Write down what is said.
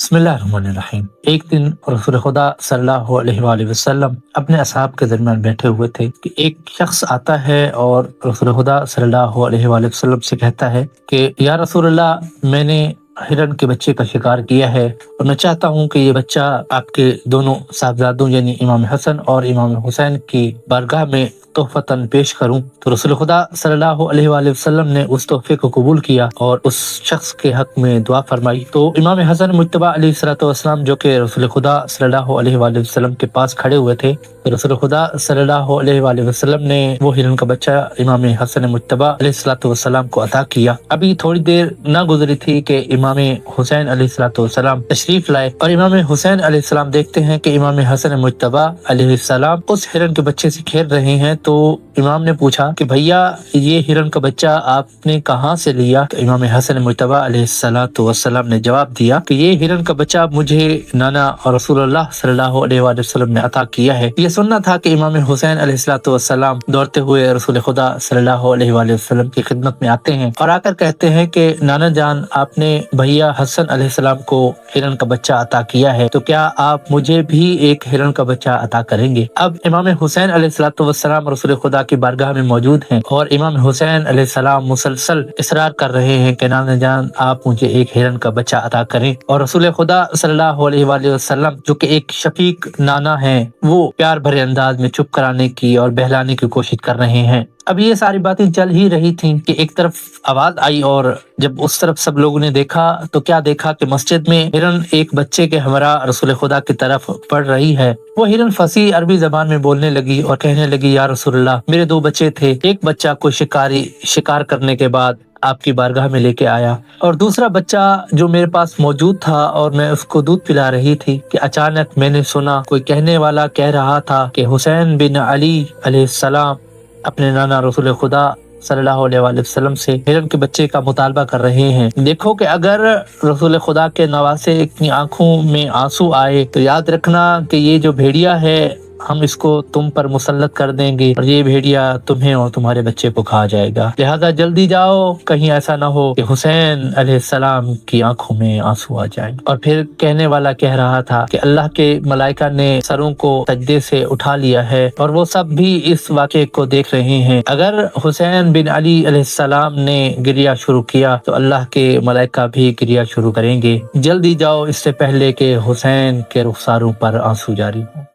बिस्मिल्लाहिर्रहमानिर्रहीम। एक दिन रसूल खुदा सल्लल्लाहु अलैहि वआलिहि वसल्लम अपने असहाब के दरमियान बैठे हुए थे कि एक शख्स आता है और रसूल खुदा सल्लल्लाहु अलैहि वआलिहि वसल्लम से कहता है कि या रसूलल्लाह, मैंने हिरन के बच्चे का शिकार किया है और मैं चाहता हूँ कि ये बच्चा आपके दोनों साहबजादों यानी इमाम हसन और इमाम हुसैन की बारगाह में तोहफतन पेश करूं। तो रसूल खुदा सल्लल्लाहु अलैहि वसल्लम ने उस तोहफे को कबूल किया और उस शख्स के हक में दुआ फरमाई। तो इमाम हसन मुज्तबा अलैहिस्सलाम जो कि रसूल खुदा सल्लल्लाहु अलैहि वसल्लम के पास खड़े हुए थे, तो रसूल खुदा सल्लल्लाहु अलैहि वसल्लम ने वो हिरन का बच्चा इमाम हसन मुज्तबा अलैहिस्सलाम को अता किया। अभी थोड़ी देर न गुजरी थी कि इमाम हुसैन अलैहिस्सलाम तशरीफ लाए और इमाम हुसैन अलैहिस्सलाम देखते हैं कि इमाम हसन मुज्तबा अलैहिस्सलाम उस हिरन के बच्चे से खेल रहे हैं। तो इमाम ने पूछा कि भैया, ये हिरन का बच्चा आपने कहाँ से लिया? तो इमाम हसन मुज्तबा अलैहिस्सलाम ने जवाब दिया कि ये हिरन का बच्चा मुझे नाना और रसूलुल्लाह सल्लल्लाहु अलैहि वसल्लम ने अता किया है। ये सुनना था कि इमाम हुसैन अलैहिस्सलाम दौड़ते हुए रसूल खुदा सल्लल्लाहु अलैहि वसल्लम की खिदमत में आते हैं और आकर कहते हैं कि नाना जान, आपने भैया हसन अलैहिस्सलाम को हिरन का बच्चा अता किया है, तो क्या आप मुझे भी एक हिरन का बच्चा अता करेंगे? अब इमाम हुसैन अलैहिस्सलाम रसूल खुदा की बारगाह में मौजूद हैं और इमाम हुसैन अलैहिस्सलाम मुसलसल इसरार कर रहे हैं कि नाना जान, आप मुझे एक हिरन का बच्चा अता करें। और रसूल खुदा सल्लल्लाहु अलैहि वसल्लम जो कि एक शफीक नाना हैं, वो प्यार भरे अंदाज में चुप कराने की और बहलाने की कोशिश कर रहे हैं। अब ये सारी बातें चल ही रही थीं कि एक तरफ आवाज आई और जब उस तरफ सब लोगों ने देखा तो क्या देखा कि मस्जिद में हिरन एक बच्चे के हमरा रसूल खुदा की तरफ पड़ रही है। वो हिरन फसी अरबी जबान में बोलने लगी और कहने लगी, या रसूलल्लाह, मेरे दो बच्चे थे, एक बच्चा कोई शिकार करने के बाद आपकी बारगाह में लेके आया और दूसरा बच्चा जो मेरे पास मौजूद था और मैं उसको दूध पिला रही थी कि अचानक मैंने सुना कोई कहने वाला कह रहा था कि हुसैन बिन अली अलैहिस्सलाम अपने नाना रसूल खुदा सल्लल्लाहु अलैहि वसल्लम से हिरन के बच्चे का मुतालबा कर रहे हैं। देखो कि अगर रसूल खुदा के नवासे की आंखों में आंसू आए तो याद रखना कि ये जो भेड़िया है, हम इसको तुम पर मुसल्लत कर देंगे और ये भेड़िया तुम्हें और तुम्हारे बच्चे को खा जाएगा। लिहाजा जल्दी जाओ, कहीं ऐसा ना हो कि हुसैन अलैहिस्सलाम की आंखों में आंसू आ जाए। और फिर कहने वाला कह रहा था कि अल्लाह के मलाइका ने सरों को सजदे से उठा लिया है और वो सब भी इस वाक़े को देख रहे हैं। अगर हुसैन बिन अली अलैहिस्सलाम ने गिरिया शुरू किया तो अल्लाह के मलाइका भी गिरिया शुरू करेंगे। जल्दी जाओ, इससे पहले कि हुसैन के रुखसारों पर आंसू जारी हो।